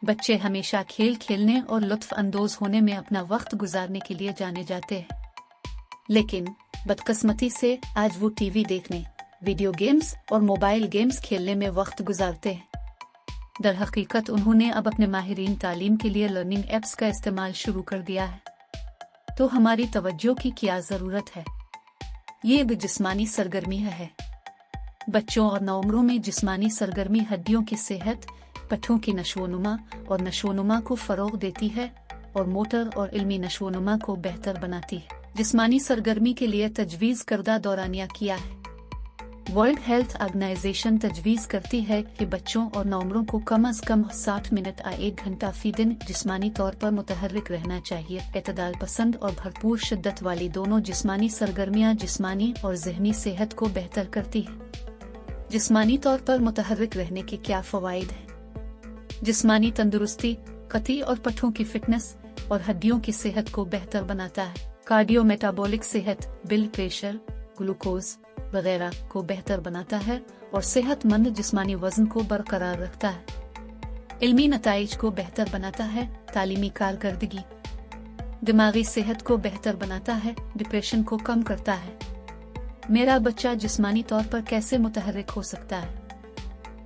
बच्चे हमेशा खेल खेलने और लुत्फ अंदोज होने में अपना वक्त गुजारने के लिए जाने जाते हैं, लेकिन बदकिस्मती से आज वो टीवी देखने, वीडियो गेम्स और मोबाइल गेम्स खेलने में वक्त गुजारते हैं। दर हकीकत उन्होंने अब अपने माहिरीन तालीम के लिए लर्निंग एप्स का इस्तेमाल शुरू कर दिया है। तो हमारी तवज्जो की क्या ज़रूरत है? ये भी जिस्मानी सरगर्मी है। बच्चों और नौउम्रों में जिस्मानी सरगर्मी हड्डियों की सेहत, पट्ठों की नशोनुमा और नशोनुमा को फ़रोग़ देती है और मोटर और इल्मी नशोनुमा को बेहतर बनाती है। जिस्मानी सरगर्मी के लिए तजवीज़ करदा दौरानिया किया है। वर्ल्ड हेल्थ ऑर्गेनाइजेशन तजवीज़ करती है कि बच्चों और नौउम्रों को कम अज़ कम 60 मिनट या 1 घंटा फी दिन जिस्मानी तौर पर मुतहर्रिक रहना चाहिए। एतदाल पसंद और भरपूर शिद्दत वाली दोनों जिस्मानी सरगर्मियाँ जिस्मानी और ज़हनी सेहत को बेहतर करती है। जिस्मानी तौर पर मुतहर्रिक रहने के क्या फ़वाइद हैं? जिस्मानी तंदुरुस्ती, कती और पट्ठों की फिटनेस और हड्डियों की सेहत को बेहतर बनाता है। कार्डियो मेटाबॉलिक सेहत, ब्लड प्रेशर, ग्लूकोज वगैरह को बेहतर बनाता है और सेहतमंद जिस्मानी वजन को बरकरार रखता है। इल्मी नताइज को बेहतर बनाता है। तालीमी कारकर्दगी, दिमागी सेहत को बेहतर बनाता है। डिप्रेशन को कम करता है। मेरा बच्चा जिस्मानी तौर पर कैसे मुतहर्रिक हो सकता है?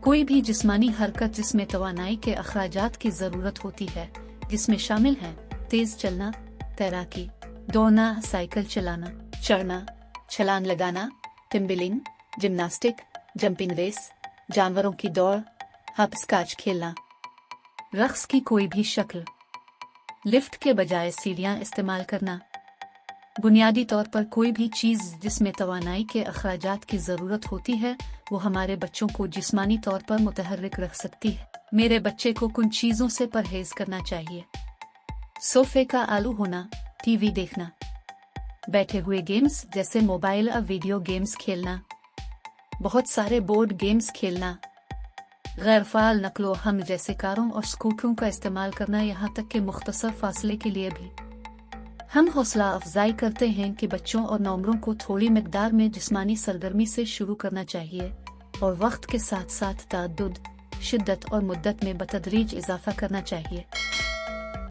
कोई भी जिस्मानी हरकत जिसमें तवानाई के अखराजात की ज़रूरत होती है, जिसमें शामिल हैं तेज़ चलना, तैराकी, दौड़ना, साइकिल चलाना, चढ़ना, छलांग लगाना, टिम्बलिंग, जिम्नास्टिक, जंपिंग रेस, जानवरों की दौड़, हॉपस्कॉच खेलना, रक्स की कोई भी शक्ल, लिफ्ट के बजाय सीढ़ियाँ इस्तेमाल करना, बुनियादी तौर पर कोई भी चीज़ जिसमें तवानाई के अखराजात की ज़रूरत होती है, वो हमारे बच्चों को जिस्मानी तौर पर मुतहर्रिक रख सकती है। मेरे बच्चे को कुछ चीज़ों से परहेज़ करना चाहिए। सोफे का आलू होना, टीवी देखना, बैठे हुए गेम्स जैसे मोबाइल और वीडियो गेम्स खेलना, बहुत सारे बोर्ड गेम्स खेलना, गैर फ़ाल नक़्लो हम जैसे कारों और स्कूटरों का इस्तेमाल करना, यहाँ तक कि मुख्तसर फासले के लिए भी। हम हौसला अफजाई करते हैं कि बच्चों और नौउम्रों को थोड़ी मिकदार में जिस्मानी सरगर्मी से शुरू करना चाहिए और वक्त के साथ साथ ताअद्दुद, शिद्दत और मुद्दत में बतदरीज इजाफा करना चाहिए।